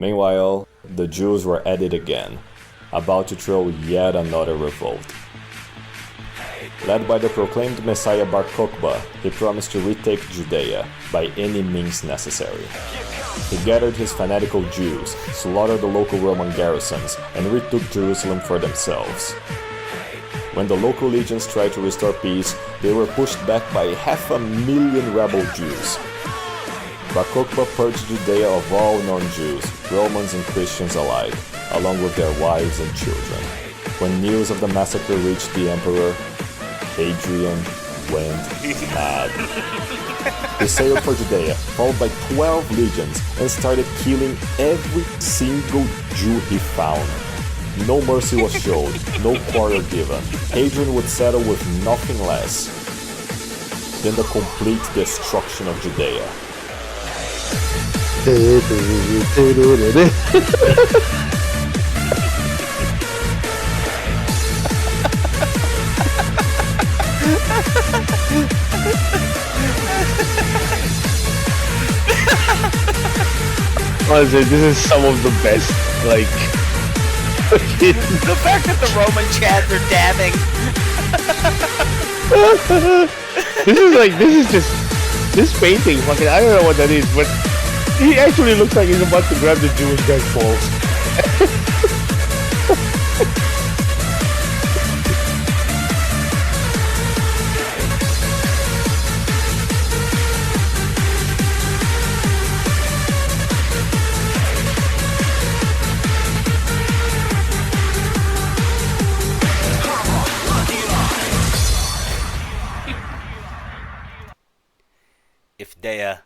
Meanwhile, the Jews were at it again, about to throw yet another revolt. Led by the proclaimed Messiah Bar Kokhba, he promised to retake Judea by any means necessary. He gathered his fanatical Jews, slaughtered the local Roman garrisons, and retook Jerusalem for themselves. When the local legions tried to restore peace, they were pushed back by 500,000 rebel Jews. Bar Kokhba purged Judea of all non-Jews, Romans and Christians alike, along with their wives and children. When news of the massacre reached the emperor, Hadrian went mad. He sailed for Judea, followed by 12 legions, and started killing every single Jew he found. No mercy was shown, no quarter given. Hadrian would settle with nothing less than the complete destruction of Judea. Honestly, this is some of the best, like... The fact that the Roman chads are dabbing. This painting, fucking, I don't know what that is, but he actually looks like he's about to grab the Jewish guy's balls. If Dea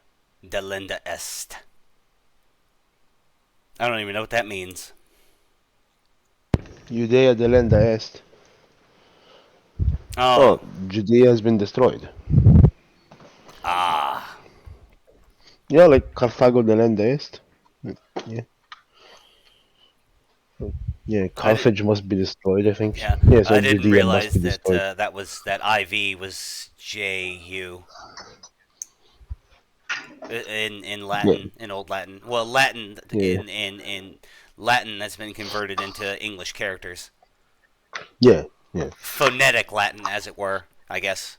delenda est. I don't even know what that means. Judea delenda est. Oh. Judea has been destroyed. Ah. Yeah, like Carthago delenda est. Yeah. Yeah, Carthage must be destroyed, I think. Yeah, So I didn't Judea realize must be that destroyed. that IV was JU. In Latin, in Old Latin. Well, Latin in Latin that's been converted into English characters. Yeah. Phonetic Latin, as it were, I guess.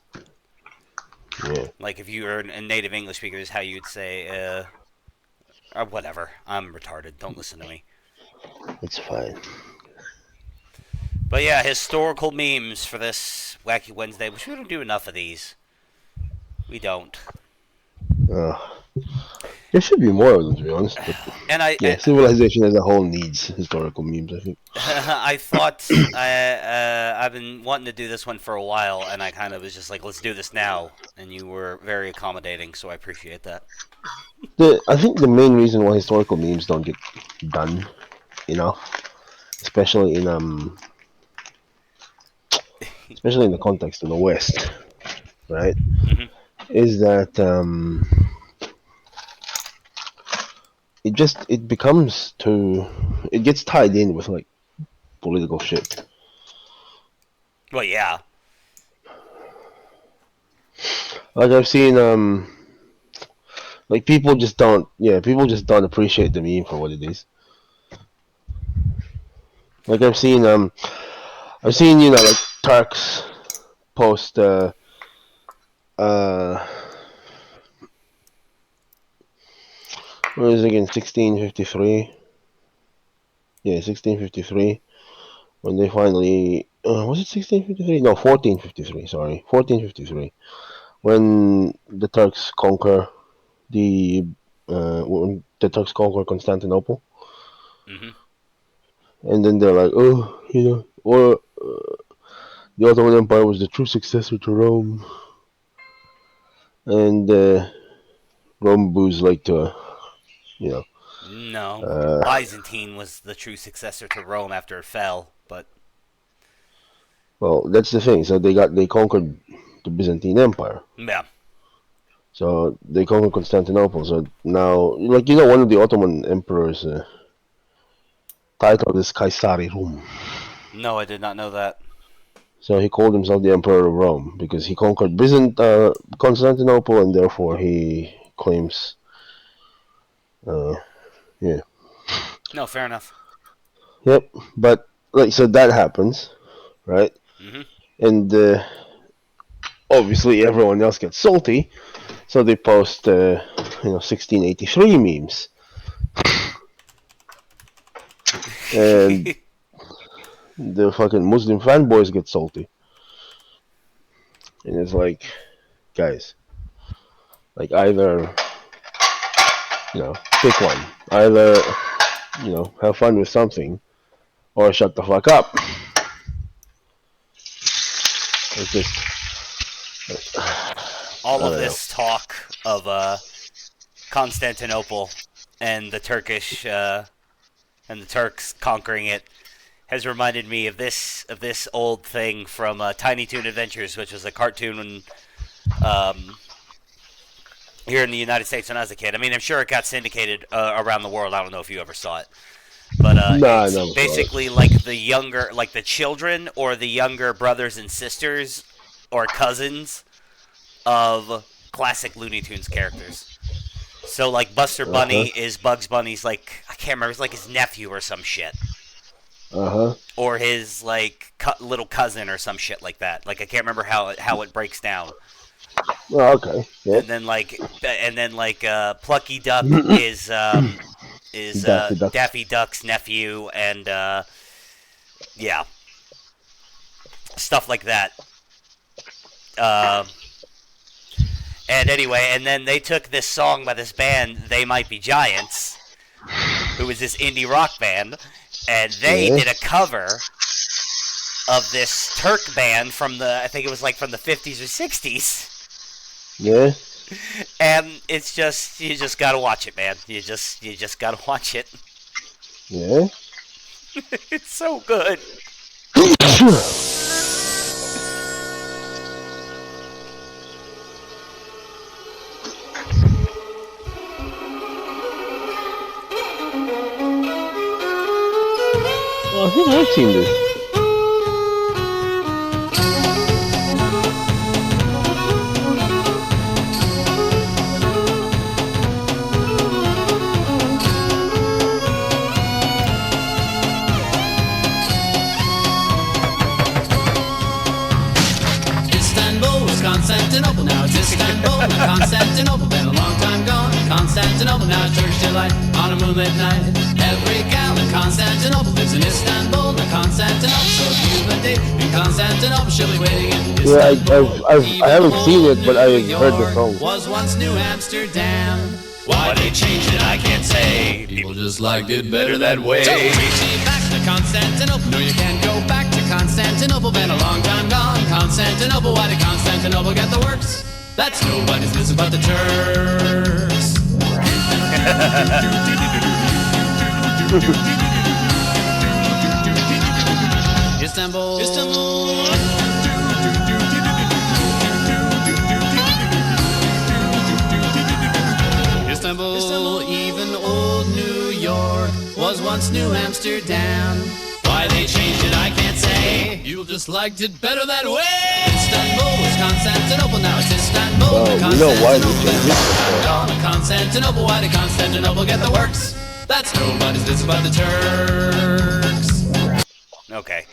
Yeah. Like if you were a native English speaker, is how you'd say, or whatever. I'm retarded. Don't listen to me. It's fine. But yeah, historical memes for this Wacky Wednesday, which we don't do enough of these. We don't. There should be more of them, to be honest. But, civilization as a whole needs historical memes, I think. I thought I've been wanting to do this one for a while, and I kind of was just like, let's do this now. And you were very accommodating, so I appreciate that. I think the main reason why historical memes don't get done enough, especially in the context of the West, right? Mm-hmm. Is that it gets tied in with like political shit. Well, yeah. Like I've seen like people just don't appreciate the meme for what it is. Like I've seen like Turks post what is it again? 1653. Yeah, 1653. When they finally was it 1653? No, 1453. Sorry, 1453. When the Turks conquer Constantinople. Mm-hmm. And then they're like, the Ottoman Empire was the true successor to Rome. And Rome boos like to, No, Byzantine was the true successor to Rome after it fell, but... Well, that's the thing. So they conquered the Byzantine Empire. Yeah. So they conquered Constantinople. So now, like, one of the Ottoman emperors' title is Caesari Rum. No, I did not know that. So he called himself the Emperor of Rome because he conquered Constantinople, and therefore he claims, No, fair enough. Yep. But like, so that happens, right? Mm-hmm. And obviously everyone else gets salty, so they post 1683 memes, and the fucking Muslim fanboys get salty, and it's like, guys, like either pick one, either have fun with something, or shut the fuck up. It's just All I of don't know. this talk of Constantinople and the Turkish and the Turks conquering it has reminded me of this old thing from Tiny Toon Adventures, which was a cartoon here in the United States when I was a kid. I mean, I'm sure it got syndicated around the world. I don't know if you ever saw it, but Nah, I it's never saw basically it. like the children or the younger brothers and sisters or cousins of classic Looney Tunes characters. So like Buster Uh huh. Bunny is Bugs Bunny's like I can't remember, it's like his nephew or some shit. Uh huh. Or his like little cousin or some shit like that. Like I can't remember how it breaks down. Oh, okay. Yep. And then Plucky Duck is Daffy Duck. Daffy Duck's nephew and yeah, stuff like that. And anyway, and then they took this song by this band, They Might Be Giants, who was this indie rock band, and they did a cover of this Turk band from I think it was like from the 50s or 60s. Yeah. And it's just, you just gotta watch it, man. You just gotta watch it. Yeah. It's so good. Well, I think I've seen this. Istanbul was Constantinople, now it's Istanbul, not Constantinople, been a long time gone. Constantinople, now it's Turkish delight on a moonlit night. Every gal in Constantinople lives in Istanbul, not Constantinople. So if you've a date in Constantinople, she'll be waiting in Yeah, Istanbul. I haven't seen it, but I've heard the song. Was once New Amsterdam. Why they changed it, I can't say. People just liked it better that way. So take me back to Constantinople. No, you can't go back to Constantinople. Been a long time gone. Constantinople. Why did Constantinople get the works? That's nobody's business but the Turks. Istanbul. Istanbul. Istanbul, even old New York was once New Amsterdam. Why they changed it, I can't say. You just liked it better that way. Istanbul was Constantinople, now it's Istanbul. Well, you know why they changed it. On Constantinople, why did Constantinople get the works? That's nobody's business but the Turks. Okay.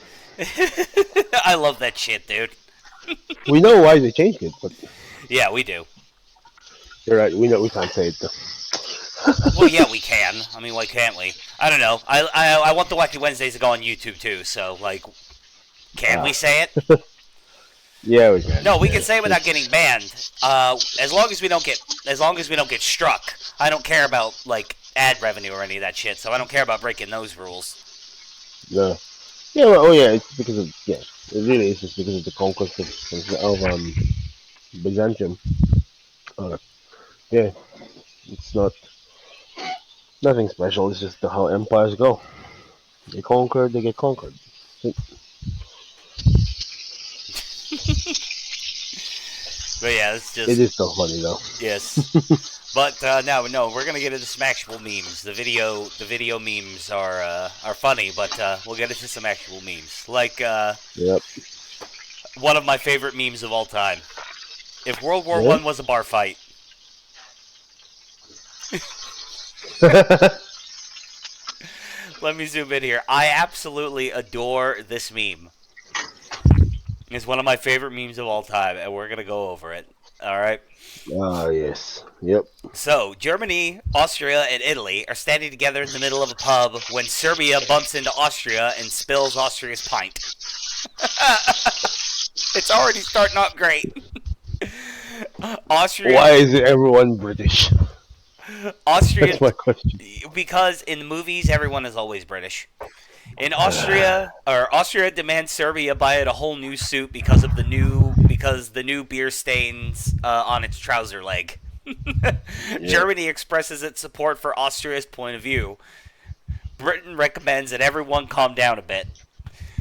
I love that shit, dude. We know why they changed it, but Yeah, we do. you're right. We know we can't say it though. Well, yeah, we can. I mean, why can't we? I don't know. I want the Wacky Wednesdays to go on YouTube too. So like, can we say it? Yeah, we can. No, we can say it without getting banned. As long as we don't get struck. I don't care about like ad revenue or any of that shit. So I don't care about breaking those rules. No. Yeah. Well, oh yeah. It's because of It really is just because of the conquest of Byzantium. Yeah. It's nothing special. It's just how empires go. They conquer. They get conquered. But yeah, it's just It is so funny though. yes. But no, we're gonna get into some actual memes. The video memes are funny, but we'll get into some actual memes. Like Yep. one of my favorite memes of all time. If World War Yeah? I was a bar fight, Let me zoom in here. I absolutely adore this meme. It's one of my favorite memes of all time, and we're going to go over it. All right? Ah, yes. Yep. So, Germany, Austria, and Italy are standing together in the middle of a pub when Serbia bumps into Austria and spills Austria's pint. It's already starting out great. Austria. Why is everyone British? Austria. That's my question. Because in the movies, everyone is always British. In Austria, demands Serbia buy it a whole new suit because the new beer stains on its trouser leg. Germany expresses its support for Austria's point of view. Britain recommends that everyone calm down a bit.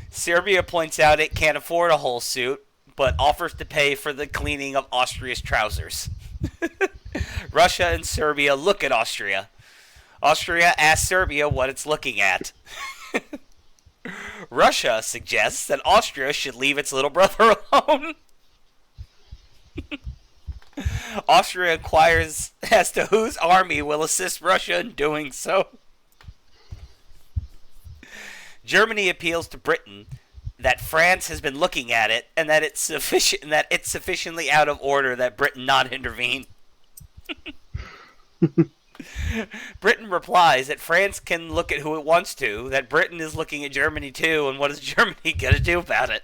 Serbia points out it can't afford a whole suit, but offers to pay for the cleaning of Austria's trousers. Russia and Serbia look at Austria. Austria asks Serbia what it's looking at. Russia suggests that Austria should leave its little brother alone. Austria inquires as to whose army will assist Russia in doing so. Germany appeals to Britain that France has been looking at it and that it's sufficiently out of order that Britain not intervene. Britain replies that France can look at who it wants to, that Britain is looking at Germany too, and what is Germany going to do about it?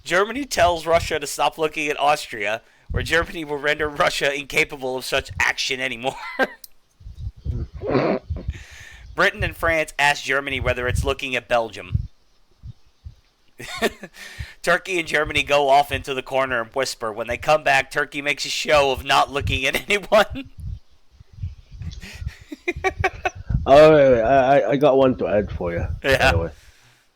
Germany tells Russia to stop looking at Austria, where Germany will render Russia incapable of such action anymore. Britain and France ask Germany whether it's looking at Belgium. Turkey and Germany go off into the corner and whisper. When they come back, Turkey makes a show of not looking at anyone. Oh, wait, I got one to add for you. Yeah. By the way.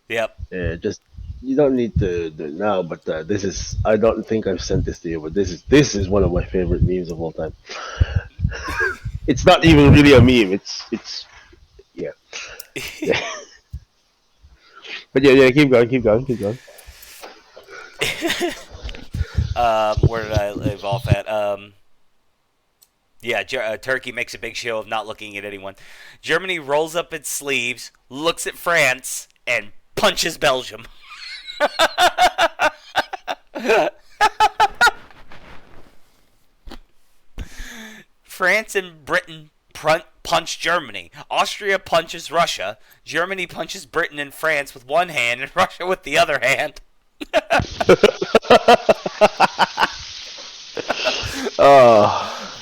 Yep. Just you don't need to do it now, but this is. I don't think I've sent this to you, but this is one of my favorite memes of all time. It's not even really a meme. It's yeah. But yeah, keep going. Where did I leave off at? Turkey makes a big show of not looking at anyone. Germany rolls up its sleeves, looks at France, and punches Belgium. France and Britain punch Germany. Austria punches Russia. Germany punches Britain and France with one hand and Russia with the other hand.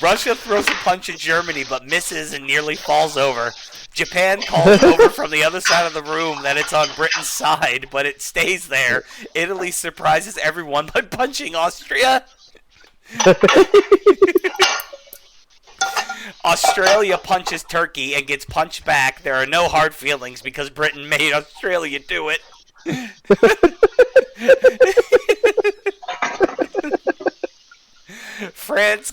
Russia throws a punch at Germany but misses and nearly falls over. Japan calls over from the other side of the room that it's on Britain's side, but it stays there. Italy surprises everyone by punching Austria. Australia punches Turkey and gets punched back. There are no hard feelings because Britain made Australia do it. France,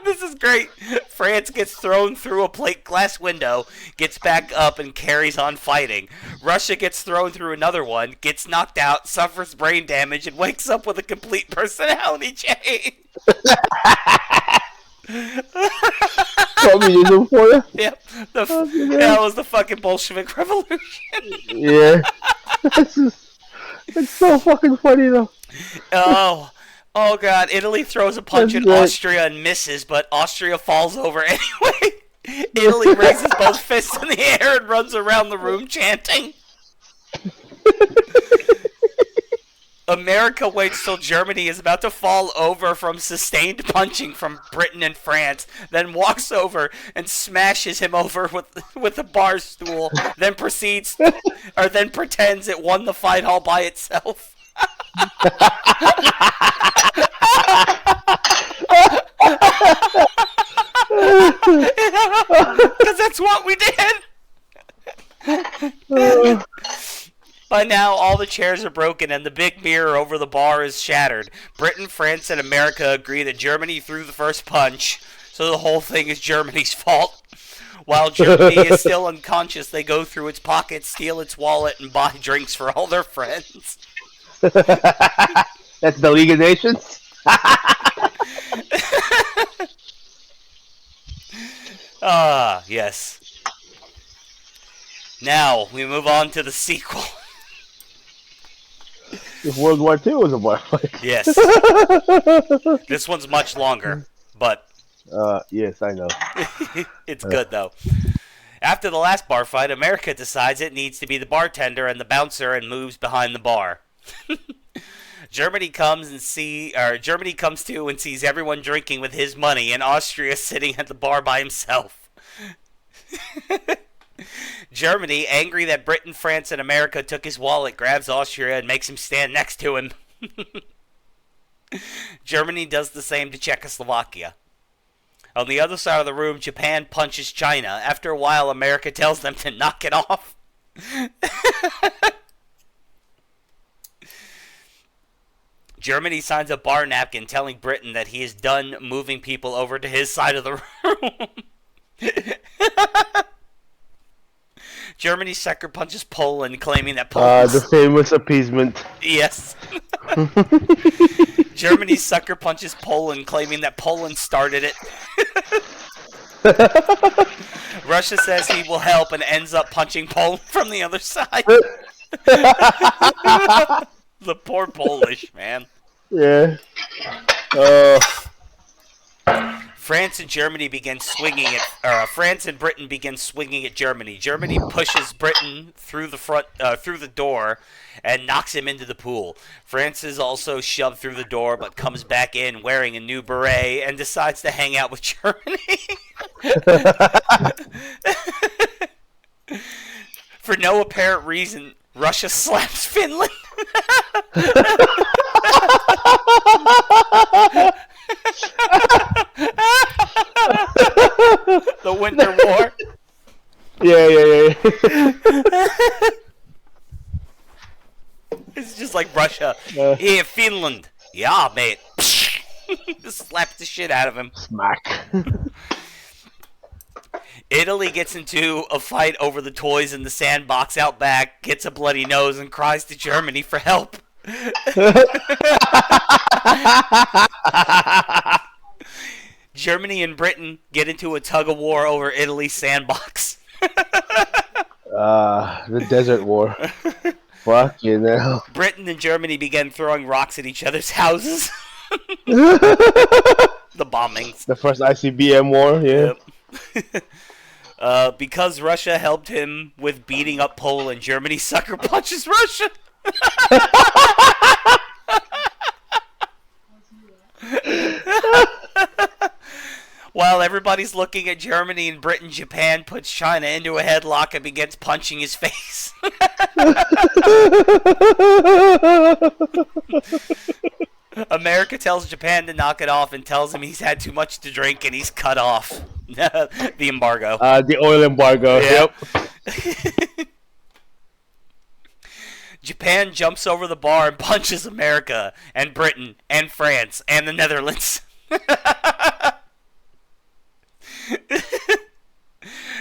this is great. France gets thrown through a plate glass window, gets back up and carries on fighting. Russia gets thrown through another one, gets knocked out, suffers brain damage, and wakes up with a complete personality change. Communism for you? Yep. That was the fucking Bolshevik Revolution. Yeah. It's so fucking funny though. Oh god, Italy throws a punch at Austria and misses, but Austria falls over anyway. Italy raises both fists in the air and runs around the room chanting. America waits till Germany is about to fall over from sustained punching from Britain and France, then walks over and smashes him over with a bar stool, then pretends it won the fight all by itself. Because that's what we did. By now, all the chairs are broken and the big mirror over the bar is shattered. Britain, France, and America agree that Germany threw the first punch, so the whole thing is Germany's fault. While Germany is still unconscious, they go through its pockets, steal its wallet, and buy drinks for all their friends. That's the League of Nations? Ah, yes. Now, we move on to the sequel. If World War II was a bar fight. Yes. This one's much longer, but... Yes, I know. It's good, though. After the last bar fight, America decides it needs to be the bartender and the bouncer and moves behind the bar. Germany comes to and sees everyone drinking with his money, and Austria sitting at the bar by himself. Germany, angry that Britain, France, and America took his wallet, grabs Austria and makes him stand next to him. Germany does the same to Czechoslovakia. On the other side of the room, Japan punches China. After a while, America tells them to knock it off. Germany signs a bar napkin telling Britain that he is done moving people over to his side of the room. Germany sucker punches Poland, claiming that Poland... the famous appeasement. Yes. Germany sucker punches Poland, claiming that Poland started it. Russia says he will help and ends up punching Poland from the other side. The poor Polish, man. Yeah. France and Germany begin swinging at. France and Britain begin swinging at Germany. Germany pushes Britain through the door, and knocks him into the pool. France is also shoved through the door, but comes back in wearing a new beret and decides to hang out with Germany. For no apparent reason, Russia slaps Finland. The Winter War. Yeah. It's just like Russia. Here, Finland. Yeah, mate. Just slaps the shit out of him. Smack. Italy gets into a fight over the toys in the sandbox out back, gets a bloody nose, and cries to Germany for help. Germany and Britain get into a tug-of-war over Italy's sandbox. The Desert War. Fuck you know. Britain and Germany begin throwing rocks at each other's houses. The bombings. The first ICBM war, yeah. Yep. Because Russia helped him with beating up Poland, Germany sucker punches Russia. While everybody's looking at Germany and Britain, Japan puts China into a headlock and begins punching his face. America tells Japan to knock it off and tells him he's had too much to drink and he's cut off. The embargo. The oil embargo, yep. Japan jumps over the bar and punches America and Britain and France and the Netherlands.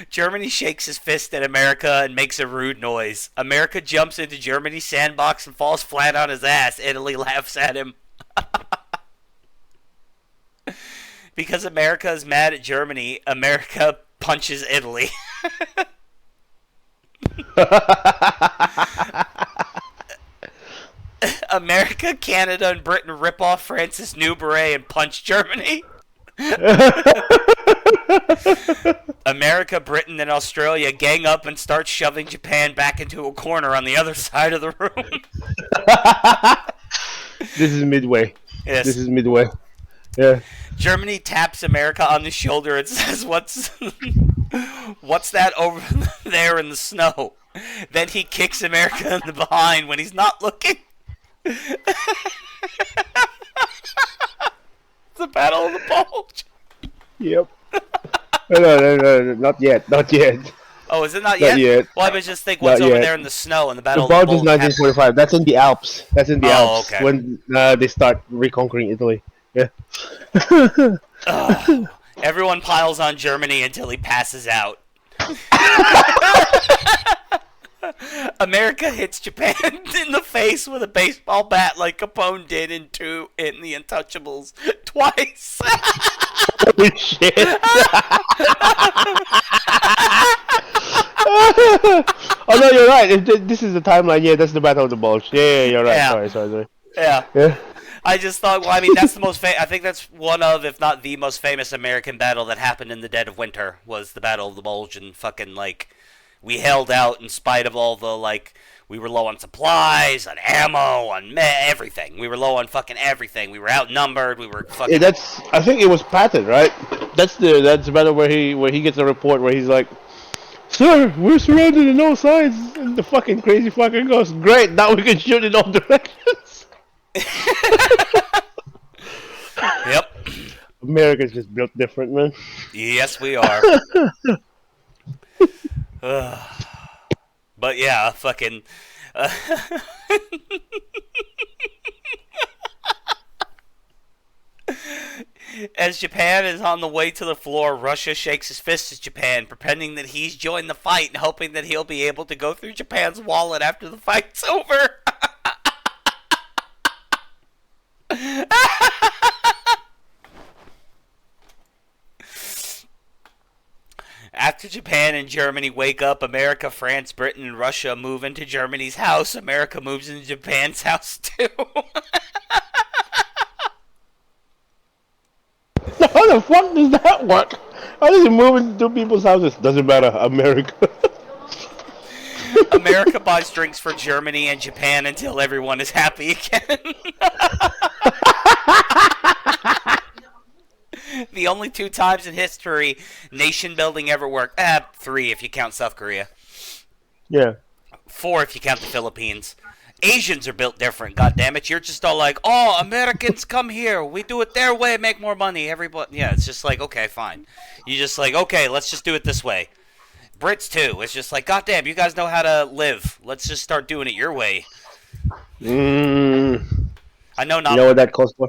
Germany shakes his fist at America and makes a rude noise. America jumps into Germany's sandbox and falls flat on his ass. Italy laughs at him. Because America is mad at Germany, America punches Italy. America, Canada, and Britain rip off France's new beret and punch Germany. America, Britain, and Australia gang up and start shoving Japan back into a corner on the other side of the room. This is midway. Yes. This is midway. Yeah. Germany taps America on the shoulder and says, what's that over there in the snow? Then he kicks America in the behind when he's not looking. It's the Battle of the Bulge. Yep. No, not yet. Oh, is it not Not yet? yet. Well, I was just thinking what's Not over yet. there in the snow in the Battle The of the Bulge is Bulge. 1945. That's in the Alps. Alps. Okay. When they start reconquering Italy. Yeah. Everyone piles on Germany until he passes out. America hits Japan in the face with a baseball bat like Capone did in The Untouchables twice. Holy shit. no, you're right. This is the timeline. Yeah, that's the Battle of the Bulge. Yeah, you're right. Yeah. Sorry. Yeah. I just thought, well, I mean, that's the most I think that's one of, if not the most famous American battle that happened in the dead of winter, was the Battle of the Bulge, and fucking, like, we held out in spite of all the, like, we were low on supplies, on ammo, on everything. We were low on fucking everything. We were outnumbered. We were fucking... Yeah, I think it was Patton, right? That's the battle where he gets a report where he's like, "Sir, we're surrounded on all sides." And the fucking crazy fucker goes, "Great, now we can shoot in all directions." Yep. America's just built different, man. Yes, we are. But yeah, fucking... As Japan is on the way to the floor, Russia shakes his fist at Japan, pretending that he's joined the fight and hoping that he'll be able to go through Japan's wallet after the fight's over. After Japan and Germany wake up, America, France, Britain, and Russia move into Germany's house. America moves into Japan's house, too. How the fuck does that work? How does it move into people's houses? Doesn't matter. America. America buys drinks for Germany and Japan until everyone is happy again. The only 2 times in history nation building ever worked. 3 if you count South Korea. Yeah. 4 if you count the Philippines. Asians are built different, goddammit. You're just all like, oh, Americans come here. We do it their way, make more money. Everybody, yeah, it's just like, okay, fine. You just like, okay, let's just do it this way. Brits, too. It's just like, goddamn, you guys know how to live. Let's just start doing it your way. I know not... You know what that calls for?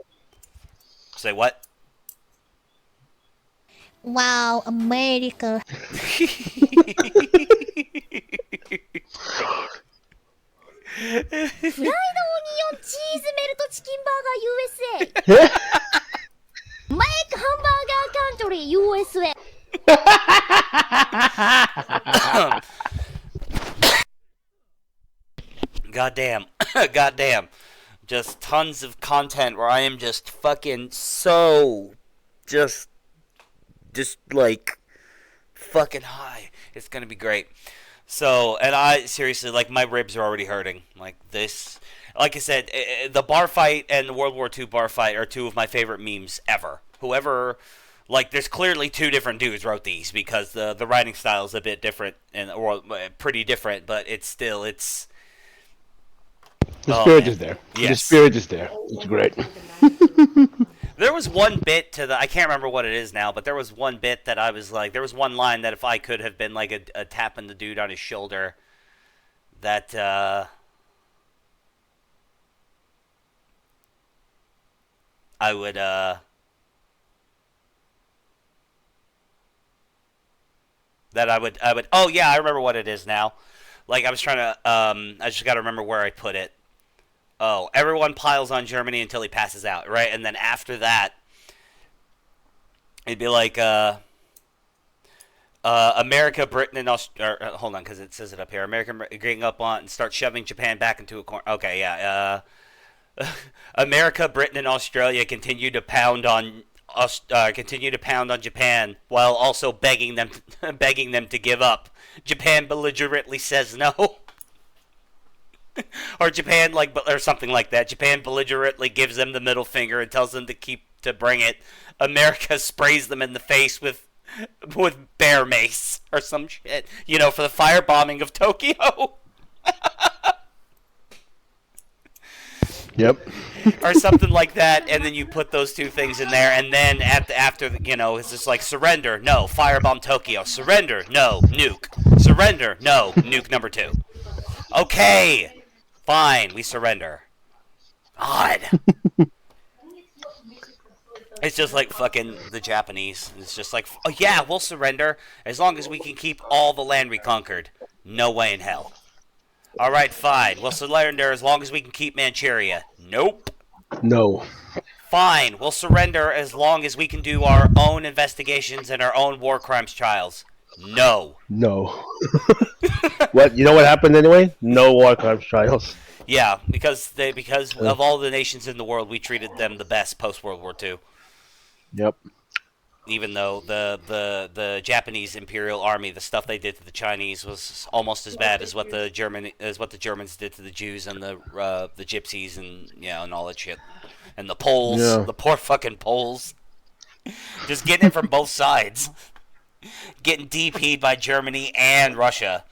Say what? Wow, America. フライドオニオンチーズメルトチキンバーガー USA マイクハンバーガーカントリー USA Goddamn. Just tons of content where I am just fucking so just like fucking high. It's gonna be great. So, and I seriously, like, my ribs are already hurting. Like this, like I said, the bar fight and the World War II bar fight are 2 of my favorite memes ever. Whoever, like, there's clearly 2 different dudes wrote these because the writing style is a bit different or pretty different, but it's still the spirit is there. Yes. The spirit is there. It's great. There was one bit I can't remember what it is now, but there was one bit that I was like, there was one line that if I could have been like a tapping the dude on his shoulder, that I would oh yeah, I remember what it is now. Like I was trying to I just got to remember where I put it. Oh, everyone piles on Germany until he passes out, right? And then after that, it'd be like America, Britain, and Australia. Hold on, because it says it up here. America getting up on and start shoving Japan back into a corner. Okay, yeah. America, Britain, and Australia continue to pound on Japan while also begging them to give up. Japan belligerently says no. Or Japan, or something like that. Japan belligerently gives them the middle finger and tells them to bring it. America sprays them in the face with bear mace or some shit, for the firebombing of Tokyo. Yep. Or something like that, and then you put those 2 things in there, and then after it's just like, surrender, no, firebomb Tokyo, surrender, no, nuke, surrender, no, nuke number 2. Okay. Fine, we surrender. God. It's just like fucking the Japanese. It's just like, oh yeah, we'll surrender as long as we can keep all the land we conquered. No way in hell. Alright, fine. We'll surrender as long as we can keep Manchuria. Nope. No. Fine. We'll surrender as long as we can do our own investigations and our own war crimes trials. No. No. What you know? What happened anyway? No war crimes trials. Yeah, because of all the nations in the world, we treated them the best post World War II. Yep. Even though the Japanese Imperial Army, the stuff they did to the Chinese was almost as bad as what the Germans did to the Jews and the Gypsies and all that shit, and the Poles, the poor fucking Poles, just getting it from both sides, getting DP'd by Germany and Russia.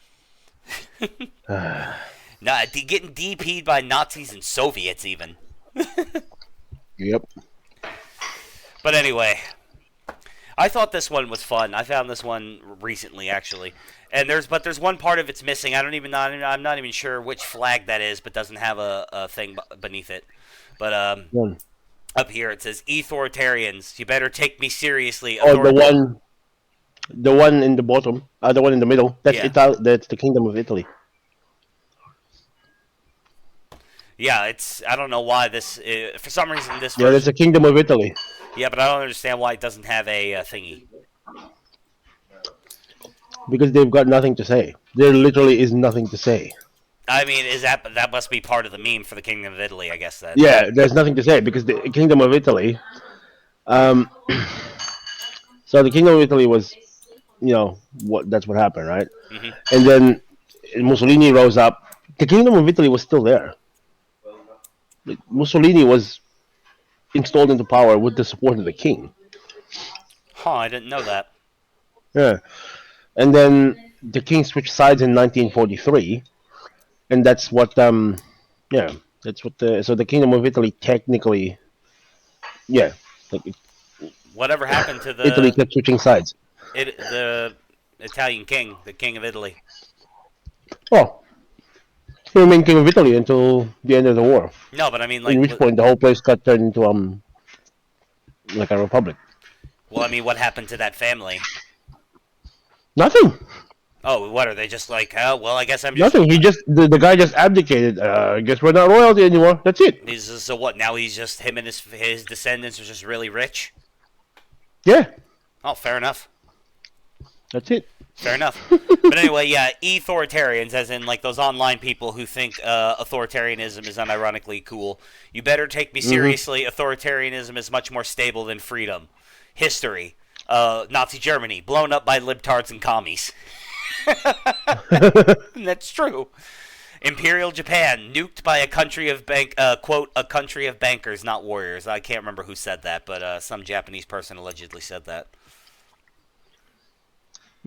Getting DP'd by Nazis and Soviets even. Yep. But anyway, I thought this one was fun. I found this one recently, actually, and there's one part of it's missing. I'm not even sure which flag that is, but doesn't have a thing beneath it. But up here it says "Authoritarians, you better take me seriously." Oh, the one in the bottom, the one in the middle. That's that's the Kingdom of Italy. Yeah, I don't know why this. For some reason, this. Yeah, that's the Kingdom of Italy. Yeah, but I don't understand why it doesn't have a thingy. Because they've got nothing to say. There literally is nothing to say. I mean, that must be part of the meme for the Kingdom of Italy, I guess. Yeah, there's nothing to say because the Kingdom of Italy. So the Kingdom of Italy was, that's what happened, right? Mm-hmm. And then Mussolini rose up. The Kingdom of Italy was still there. Mussolini was installed into power with the support of the king. Huh, I didn't know that. Yeah. And then the king switched sides in 1943. And that's what, so the Kingdom of Italy technically, whatever happened to the... Italy kept switching sides. The Italian king, the King of Italy. Oh. He remained King of Italy until the end of the war. No, but I mean, at which point the whole place got turned into like a republic. Well, I mean, what happened to that family? Nothing. Oh, what are they just like? Oh, well, I guess I'm just nothing. He just the guy just abdicated. I guess we're not royalty anymore. That's it. So what? Now he's just him and his descendants are just really rich. Yeah. Oh, fair enough. That's it. Fair enough. But anyway, yeah, authoritarians, as in like those online people who think authoritarianism is unironically cool. You better take me seriously. Authoritarianism is much more stable than freedom. History. Nazi Germany, blown up by libtards and commies. That's true. Imperial Japan, nuked by a country of quote, a country of bankers, not warriors. I can't remember who said that, but some Japanese person allegedly said that.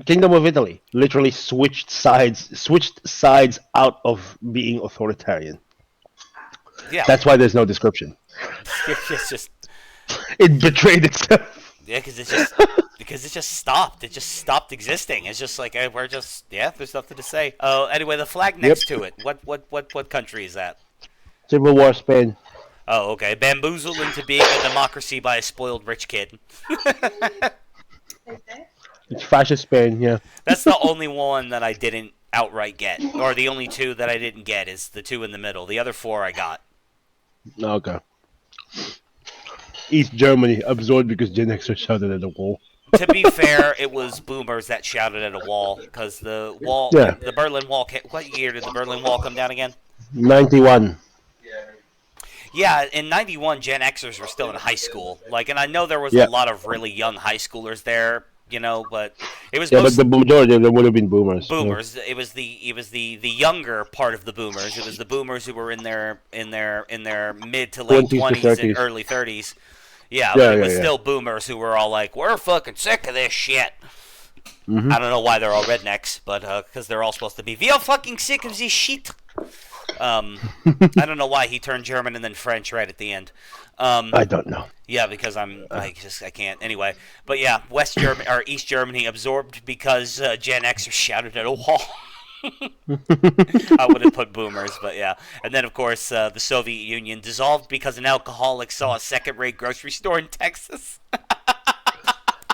Kingdom of Italy literally switched sides out of being authoritarian. Yeah, that's why there's no description. It's just it betrayed itself. Yeah, because it just stopped. It just stopped existing. It's just like there's nothing to say. Oh, anyway, the flag next to it. What country is that? Civil War, Spain. Oh, okay. Bamboozled into being a democracy by a spoiled rich kid. It's fascist Spain, yeah. That's the only one that I didn't outright get. Or the only two that I didn't get is the two in the middle. The other four I got. Okay. East Germany absorbed because Gen Xers shouted at the wall. To be fair, it was boomers that shouted at a wall. Because the Berlin Wall... What year did the Berlin Wall come down again? 91. Yeah, in 91, Gen Xers were still in high school. And I know there was a lot of really young high schoolers there. But it was but the majority of them would have been boomers. Boomers. Yeah. It was the younger part of the boomers. It was the boomers who were in their mid to late 20s and early 30s. Yeah, but it was still boomers who were all like, "We're fucking sick of this shit." I don't know why they're all rednecks, but because they're all supposed to be. We are fucking sick of this shit. I don't know why he turned German and then French right at the end. I don't know. Yeah, because I can't. Anyway, but yeah, East Germany absorbed because Gen Xers shouted at a wall. I would have put boomers, but yeah. And then, of course, the Soviet Union dissolved because an alcoholic saw a second-rate grocery store in Texas.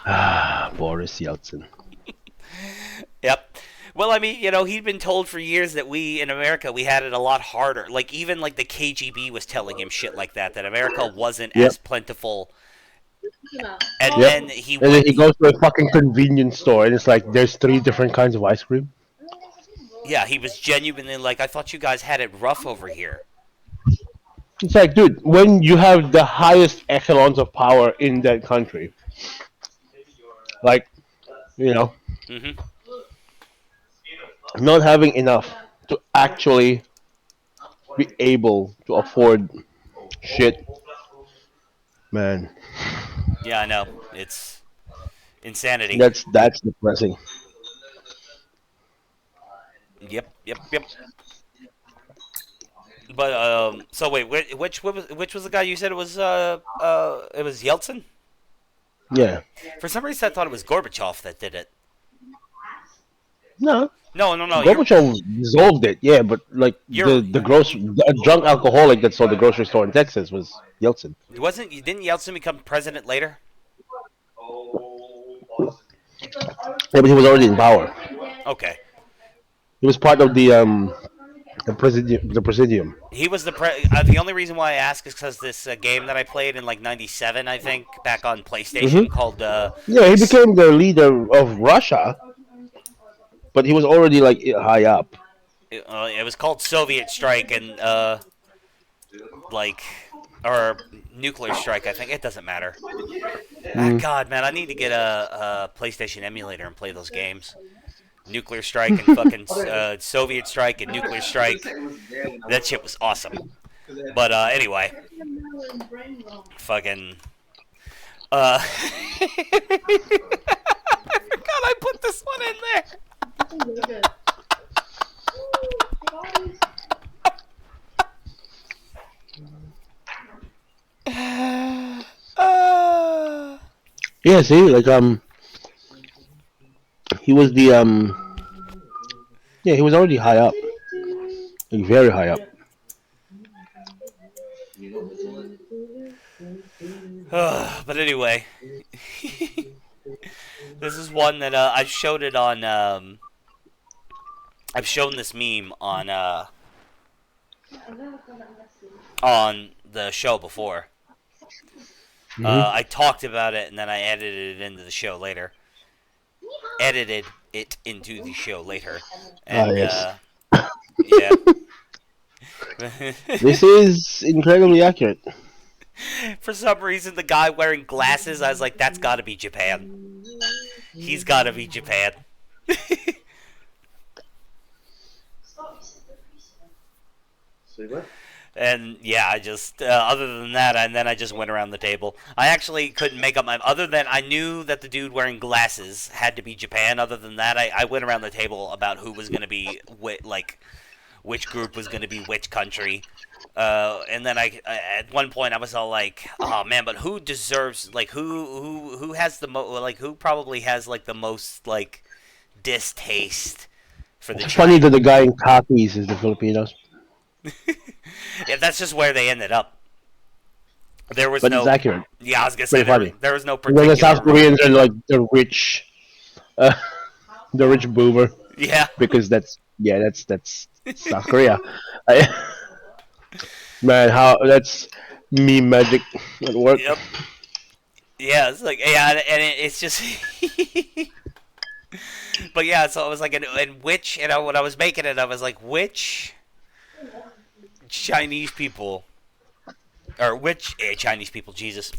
Boris Yeltsin. Yep. Well, I mean, he'd been told for years that we, in America, we had it a lot harder. Even the KGB was telling him shit like that America wasn't as plentiful. And then he goes to a fucking convenience store, and it's like, there's 3 different kinds of ice cream. Yeah, he was genuinely like, I thought you guys had it rough over here. It's like, dude, when you have the highest echelons of power in that country, like, you know, Hmm. not having enough to actually be able to afford shit, man, Yeah, I know. It's insanity. that's depressing. Yep, yep, yep. But so wait, which was the guy you said it was? It was Yeltsin. Yeah. For some reason, I thought it was Gorbachev that did it. No, No, no, no. Gorbachev dissolved it, yeah, but like You're the drunk alcoholic that sold the grocery store in Texas was Yeltsin. didn't Yeltsin become president later? Yeah, but he was already in power. Okay. He was part of the presidium. The presidium. He was the only reason why I ask is because this game that I played in like '97, I think, back on PlayStation called. Yeah, he became the leader of Russia, but he was already like high up. It was called Soviet Strike and like or Nuclear Strike. I think it doesn't matter. Ah, God, man, I need to get a PlayStation emulator and play those games. Nuclear Strike and fucking Soviet Strike and Nuclear Strike. That shit was awesome. But anyway, fucking. I forgot I put this one in there. Yeah, see, like he was the yeah, he was already high up, like very high up. But anyway, this is one that I've showed it on. I've shown this meme on the show before. I talked about it and then I edited it into the show later. Edited it into the show later, and yes. yeah. This is incredibly accurate. For some reason, the guy wearing glasses, I was like, that's got to be Japan. He's got to be Japan. And yeah, I just other than that, and then I just went around the table. I actually couldn't make up my other than I knew that the dude wearing glasses had to be Japan. Other than that, I went around the table about who was going to be like which group was going to be which country. And then I at one point I was all like, oh man, but who deserves like who has the who probably has like the most like distaste for the It's funny that the guy in khakis is the Filipinos. Yeah, that's just where they ended up. There was But no. it's accurate. Yeah, I was gonna say there was no And particular. then the South Koreans are like the rich boomer. Yeah. Because that's South Korea. Man, how that's meme magic at work. Yep. Yeah, it's like it's just. But yeah, so I was like, and which, when I was making it, I was like, which Chinese people, or which Chinese people, Jesus,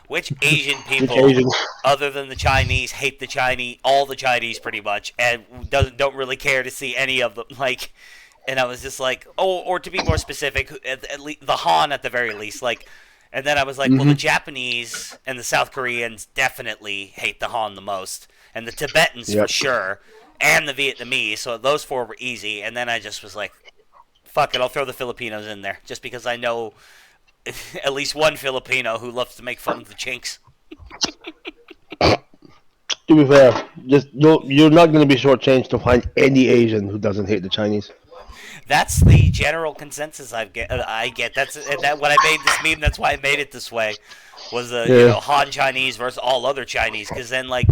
which Asian people, other than the Chinese, hate the Chinese, all the Chinese pretty much, and don't really care to see any of them, like, and I was just like, oh, or to be more specific, at least the Han at the very least, like, and then I was like, well, the Japanese and the South Koreans definitely hate the Han the most, and the Tibetans for sure, and the Vietnamese, so those four were easy, and then I just was like, fuck it, I'll throw the Filipinos in there, just because I know at least one Filipino who loves to make fun of the chinks. To be fair, you're not going to be shortchanged to find any Asian who doesn't hate the Chinese. That's the general consensus I get. That's that when I made this meme. That's why I made it this way. Was Han Chinese versus all other Chinese? Because then I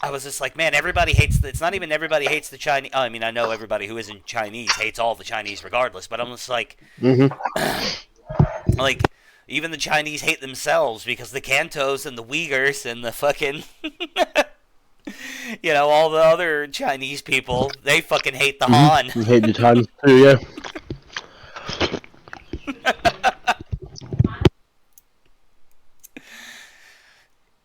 was just like, man, everybody hates. It's not even everybody hates the Chinese. I mean, I know everybody who isn't Chinese hates all the Chinese regardless. But I'm just like, like even the Chinese hate themselves because the Cantos and the Uyghurs and the fucking You know, all the other Chinese people, they fucking hate the Han. You hate the Chinese too, yeah.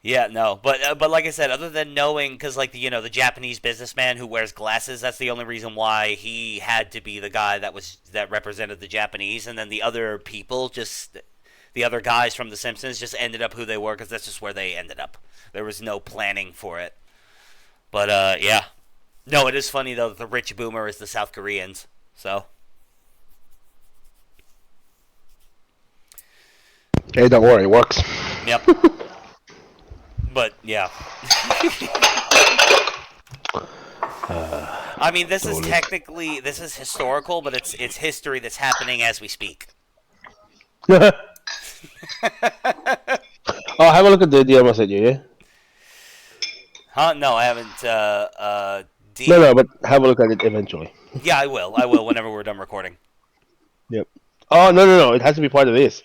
Yeah, no, but like I said, other than knowing, because like the Japanese businessman who wears glasses, that's the only reason why he had to be the guy that represented the Japanese, and then the other people, just the other guys from The Simpsons, just ended up who they were because that's just where they ended up. There was no planning for it. But yeah, no, it is funny though that the rich boomer is the South Koreans. So. Hey, don't worry, it works. Yep. But yeah. I mean, this is historical, but it's history that's happening as we speak. Oh, have a look at the DM I sent you, yeah? Huh? No, I haven't. No, but have a look at it eventually. Yeah, I will. I will whenever we're done recording. Yep. Oh, no, it has to be part of this.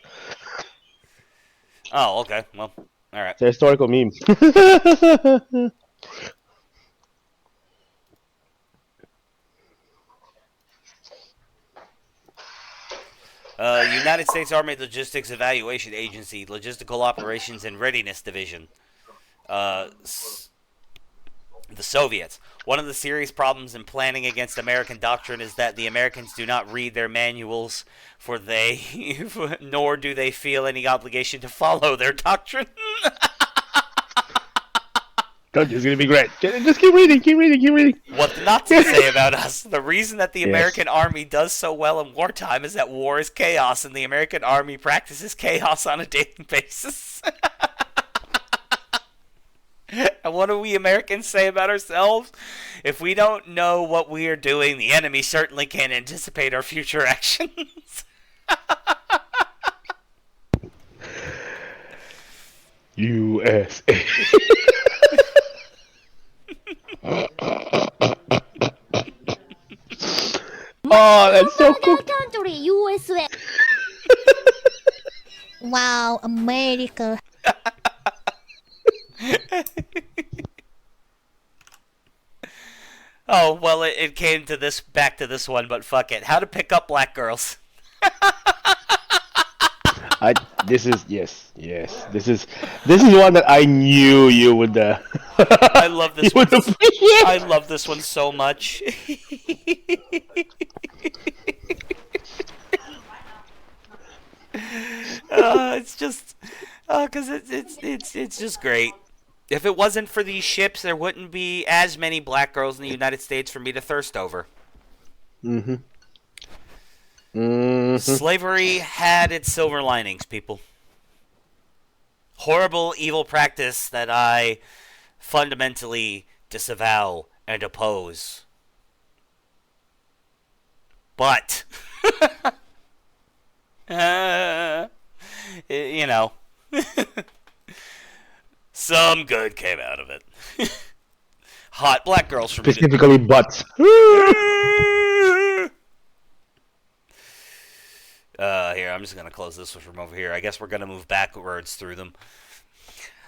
Oh, okay. Well, all right. It's a historical meme. United States Army Logistics Evaluation Agency, Logistical Operations and Readiness Division. The Soviets. One of the serious problems in planning against American doctrine is that the Americans do not read their manuals, nor do they feel any obligation to follow their doctrine. It's gonna be great. Just keep reading. What the Nazis say about us. The reason that the American army does so well in wartime is that war is chaos, and the American army practices chaos on a daily basis. And what do we Americans say about ourselves? If we don't know what we are doing, the enemy certainly can't anticipate our future actions. USA. Oh, that's so cool. Country, USA. Wow, America. Oh, well, it came to back to this one, but fuck it. How to pick up black girls. This is one that I knew you would. I love this one. Appreciate. I love this one so much. It's just, because it's just great. If it wasn't for these ships, there wouldn't be as many black girls in the United States for me to thirst over. Mm-hmm. Mm-hmm. Slavery had its silver linings, people. Horrible, evil practice that I fundamentally disavow and oppose. But, you know, some good came out of it. Hot black girls for me. Specifically butts. Here, I'm just going to close this one from over here. I guess we're going to move backwards through them.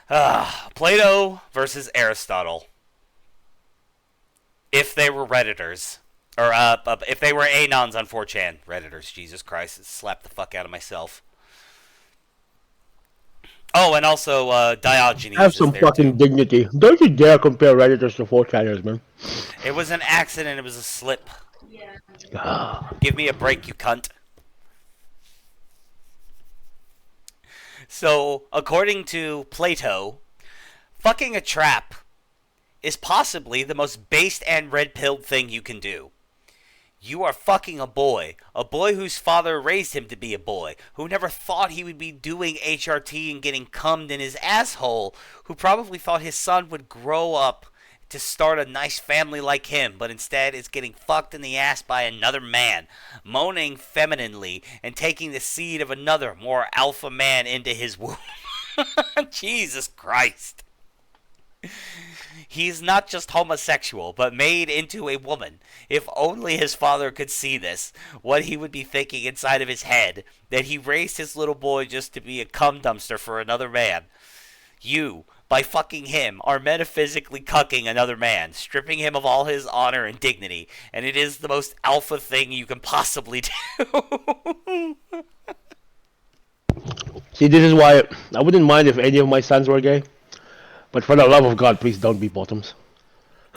Plato versus Aristotle. If they were Redditors. Or, if they were Anons on 4chan. Redditors, Jesus Christ. It slapped the fuck out of myself. Oh, and also, Diogenes. Have some fucking dignity. Don't you dare compare Redditors to 4chaners, man. It was an accident. It was a slip. Give me a break, you cunt. So, according to Plato, fucking a trap is possibly the most based and red-pilled thing you can do. You are fucking a boy whose father raised him to be a boy, who never thought he would be doing HRT and getting cummed in his asshole, who probably thought his son would grow up to start a nice family like him, but instead is getting fucked in the ass by another man, moaning femininely and taking the seed of another, more alpha man into his womb. Jesus Christ. He's not just homosexual, but made into a woman. If only his father could see this, what he would be thinking inside of his head, that he raised his little boy just to be a cum dumpster for another man. You, by by fucking him are metaphysically cucking another man, stripping him of all his honor and dignity, and it is the most alpha thing you can possibly do. See, this is why I wouldn't mind if any of my sons were gay, but for the love of God, please don't be bottoms.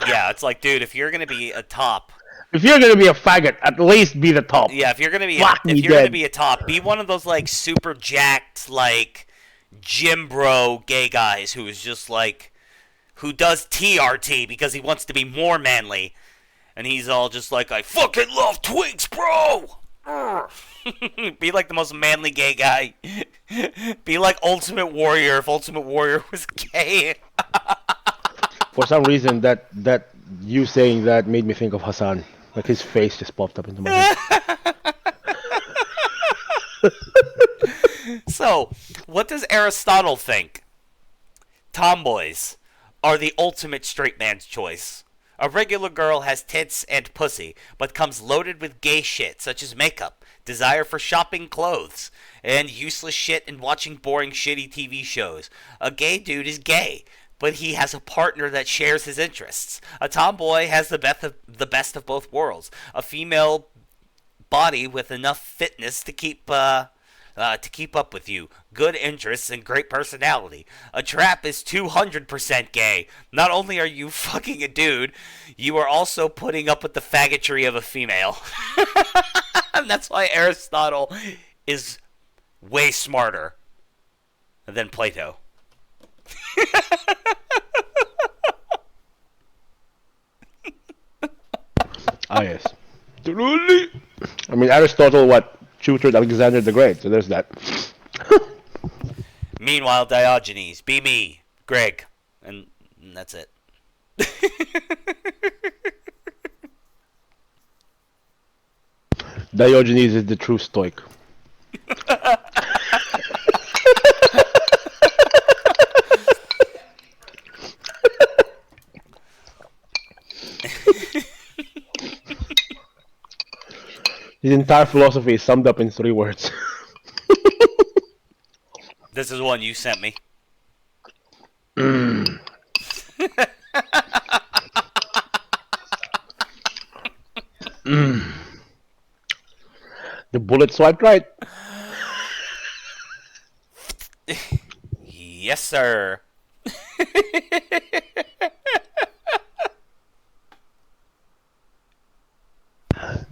Yeah, it's like, dude, if you're gonna be a top, if you're gonna be a faggot, at least be the top. Yeah, if you're gonna be a top, be one of those like super jacked like gym bro gay guys who is just like who does TRT because he wants to be more manly, and he's all just like, I fucking love twinks, bro. Be like the most manly gay guy. Be like Ultimate Warrior if Ultimate Warrior was gay. For some reason, that you saying that made me think of Hassan. Like his face just popped up into my head. So, what does Aristotle think? Tomboys are the ultimate straight man's choice. A regular girl has tits and pussy, but comes loaded with gay shit such as makeup, desire for shopping clothes, and useless shit and watching boring shitty TV shows. A gay dude is gay, but he has a partner that shares his interests. A tomboy has the best of both worlds. A female body with enough fitness to keep up with you, good interests, and great personality. A trap is 200% gay. Not only are you fucking a dude, you are also putting up with the faggotry of a female. And that's why Aristotle is way smarter than Plato. Ah, yes. I mean, Aristotle, tutored Alexander the Great, so there's that. Meanwhile, Diogenes, be me, Greg, and that's it. Diogenes is the true Stoic. His entire philosophy is summed up in 3 words. This is one you sent me. The bullet swiped right. Yes, sir.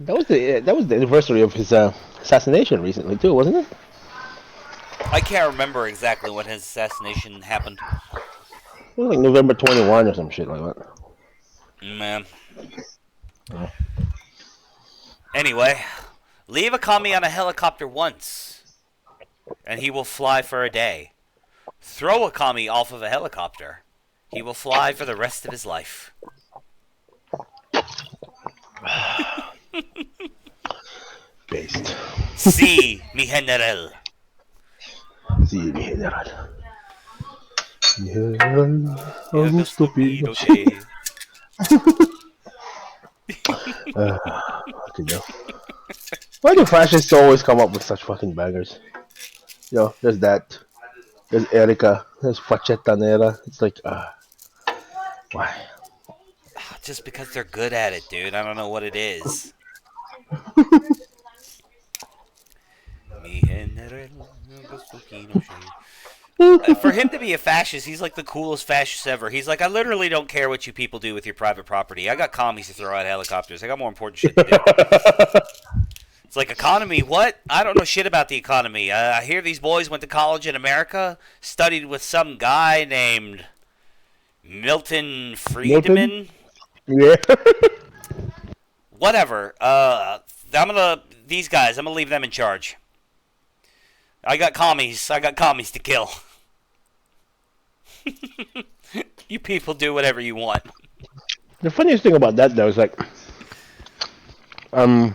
That was the anniversary of his assassination recently too, wasn't it? I can't remember exactly when his assassination happened. It was like November 21 or some shit like that. Man. Anyway, leave a commie on a helicopter once, and he will fly for a day. Throw a commie off of a helicopter. He will fly for the rest of his life. Based. Sí, mi general. Sí, mi general. Augusto Pinochet. Fucking hell. Why do fascists always come up with such fucking bangers? You know, there's that. There's Erica. There's Facetanera. It's like, why? Just because they're good at it, dude. I don't know what it is. For him to be a fascist, he's like the coolest fascist ever. He's like, I literally don't care what you people do with your private property. I got commies to throw out helicopters. I got more important shit to do. It's like, economy, what? I don't know shit about the economy. I hear these boys went to college in America, studied with some guy named Milton Friedman. Yeah. Whatever. These guys, I'm gonna leave them in charge. I got commies to kill. You people do whatever you want. The funniest thing about that, though, is like, when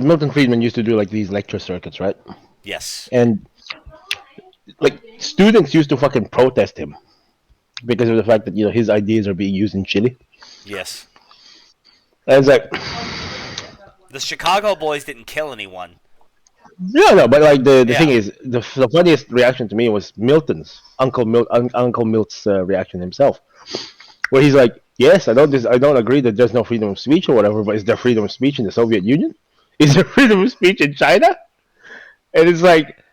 Milton Friedman used to do like these lecture circuits, right? Yes. And like students used to fucking protest him because of the fact that his ideas are being used in Chile. Yes. And it's like, the Chicago boys didn't kill anyone. Yeah, no, but like the thing is, the funniest reaction to me was Milton's Uncle Milt's reaction himself, where he's like, "Yes, I don't agree that there's no freedom of speech or whatever, but is there freedom of speech in the Soviet Union? Is there freedom of speech in China?" And it's like,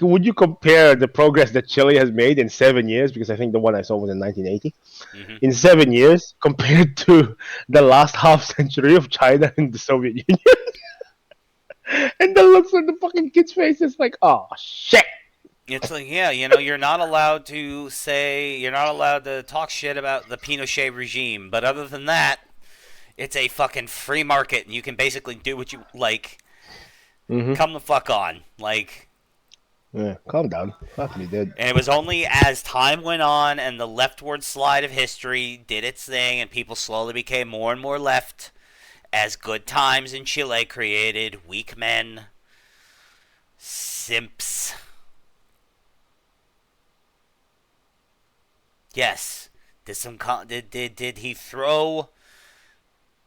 would you compare the progress that Chile has made in 7 years? Because I think the one I saw was in 1980. Mm-hmm. In 7 years, compared to the last half century of China and the Soviet Union. And the looks on the fucking kid's face is like, oh shit. It's like, yeah, you're not allowed to talk shit about the Pinochet regime, but other than that, it's a fucking free market, and you can basically do what you like. Mm-hmm. Come the fuck on, like. Yeah, calm down. Fuck me, dude. And it was only as time went on and the leftward slide of history did its thing, and people slowly became more and more left, as good times in Chile created weak men, simps. Yes. Did he throw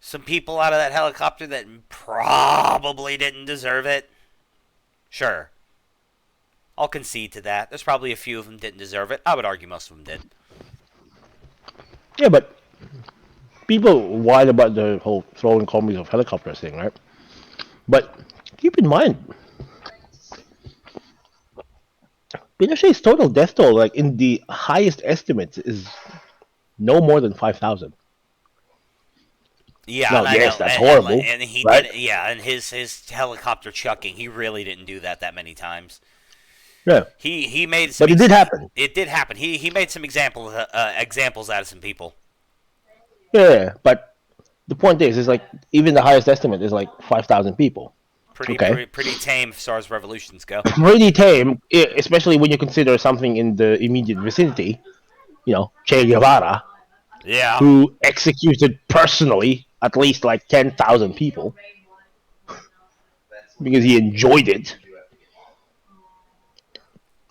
some people out of that helicopter that probably didn't deserve it? Sure. I'll concede to that. There's probably a few of them didn't deserve it. I would argue most of them did. Yeah, but people whine about the whole throwing commies of helicopters thing, right? But keep in mind, Pinochet's total death toll, like in the highest estimates, is no more than 5,000. Yeah, no, yes, that's horrible. And he right? did, yeah, and his helicopter chucking, he really didn't do that many times. Yeah, he made some. But it did happen. It did happen. He made some examples out of some people. Yeah, but the point is like even the highest estimate is like 5,000 people. Pretty tame as far as revolutions go. Pretty tame, especially when you consider something in the immediate vicinity. Che Guevara. Yeah. Who executed personally at least like 10,000 people because he enjoyed it.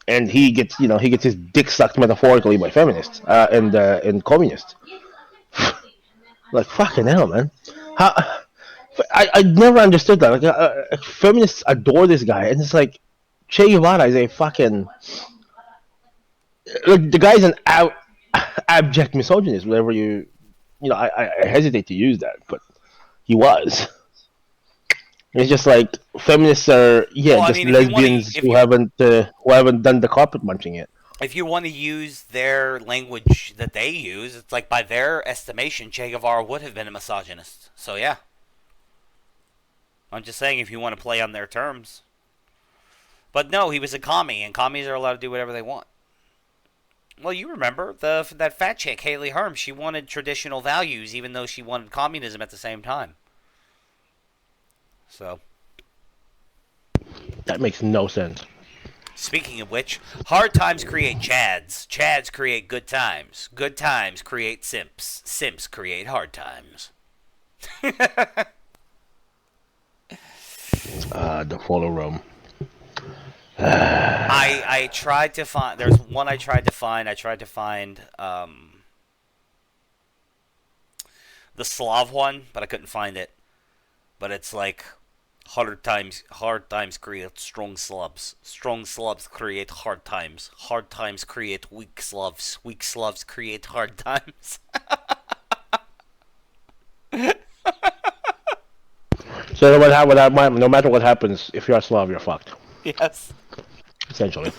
And he gets his dick sucked metaphorically by feminists and communists. Like fucking hell, man. I never understood that. Like feminists adore this guy, and it's like Che Guevara is a fucking the guy's an abject misogynist. Whatever I hesitate to use that, but he was. It's just like feminists are lesbians who haven't done the carpet munching yet. If you want to use their language that they use, it's like by their estimation, Che Guevara would have been a misogynist. So yeah, I'm just saying if you want to play on their terms. But no, he was a commie, and commies are allowed to do whatever they want. Well, you remember that fat chick, Haley Herm. She wanted traditional values, even though she wanted communism at the same time. So that makes no sense. Speaking of which, hard times create chads. Chads create good times. Good times create simps. Simps create hard times. The follow room. I tried to find. There's one I tried to find. I tried to find the Slav one, but I couldn't find it. But it's like hard times create strong Slavs. Strong Slavs create hard times. Hard times create weak Slavs. Weak Slavs create hard times. So no matter what happens, if you're a Slav, you're fucked. Yes. Essentially.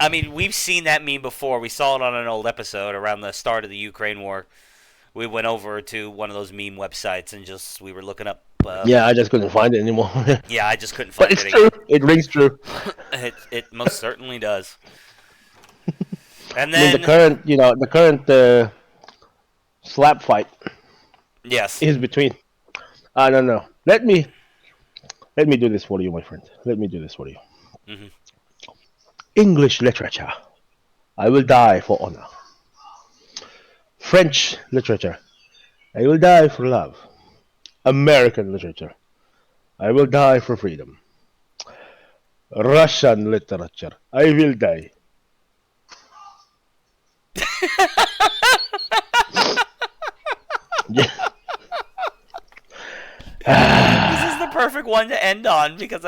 I mean, we've seen that meme before. We saw it on an old episode around the start of the Ukraine war. We went over to one of those meme websites and we were looking up. Yeah, I just couldn't find it anymore. Yeah, I just couldn't find it. But it's true. It rings true. It most certainly does. And then the current slap fight. Yes. Is between. No. Let me do this for you, my friend. Let me do this for you. Mm-hmm. English literature. I will die for honor. French literature. I will die for love. American literature. I will die for freedom. Russian literature. I will die. This is the perfect one to end on because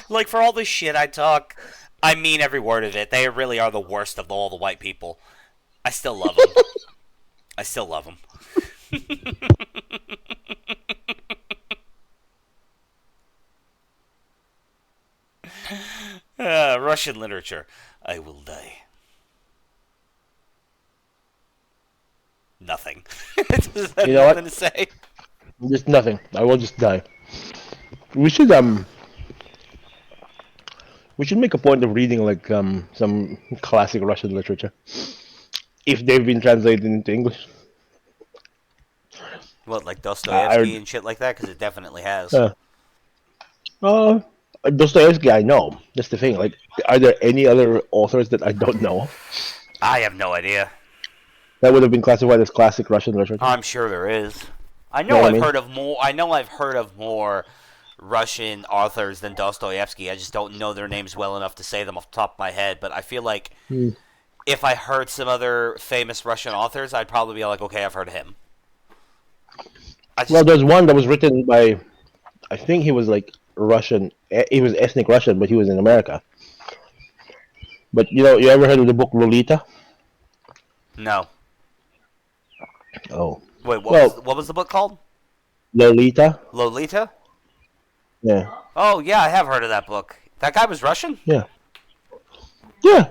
like for all the shit I talk, I mean every word of it. They really are the worst of all the white people. I still love them. I still love them. Russian literature. I will die. Nothing. Is that You know nothing what? to say? Just nothing. I will just die. We should make a point of reading like some classic Russian literature if they've been translated into English. What, like I Dostoevsky and shit like that? Because it definitely has. uh, uh, Dostoevsky, I know. That's the thing. Like, are there any other authors that I don't know I have no idea. that would have been classified as classic Russian literature? I'm sure there is. I You know know what I I've mean? heard of more. I know I've heard of more Russian authors than Dostoevsky. I just don't know their names well enough to say them off the top of my head. But I feel like if I heard some other famous Russian authors, I'd probably be like, okay, I've heard of him. Well, there's one that was written by, I think he was like Russian. He was ethnic Russian, but he was in America. But you ever heard of the book Lolita? No. Oh, Wait, well, what was the book called? Lolita. Lolita? Yeah, Oh, yeah, I have heard of that book. That guy was Russian? yeah.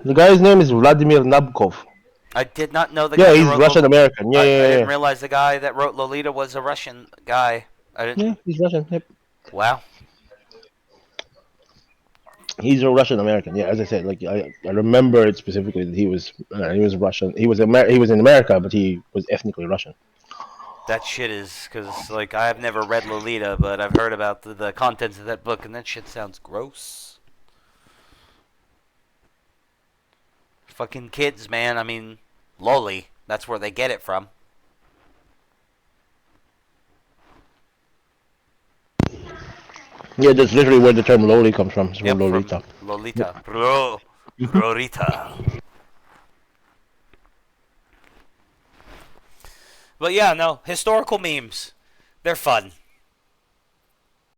The guy's name is Vladimir Nabokov. I did not know the guy Yeah, that he's wrote Russian American. I Yeah. didn't realize the guy that wrote Lolita was a Russian guy. I didn't. Yeah, he's Russian. Yep. Wow. He's a Russian American. Yeah, as I said, like I remember it specifically that he was Russian. He was in America, but he was ethnically Russian. That shit is because like I've never read Lolita, but I've heard about the contents of that book, and that shit sounds gross. Fucking kids, man. I mean, loli. That's where they get it from. Yeah, that's literally where the term loli comes from. It's from Yep, Lolita. from Lolita. Rorita. But yeah, no, historical memes. They're fun.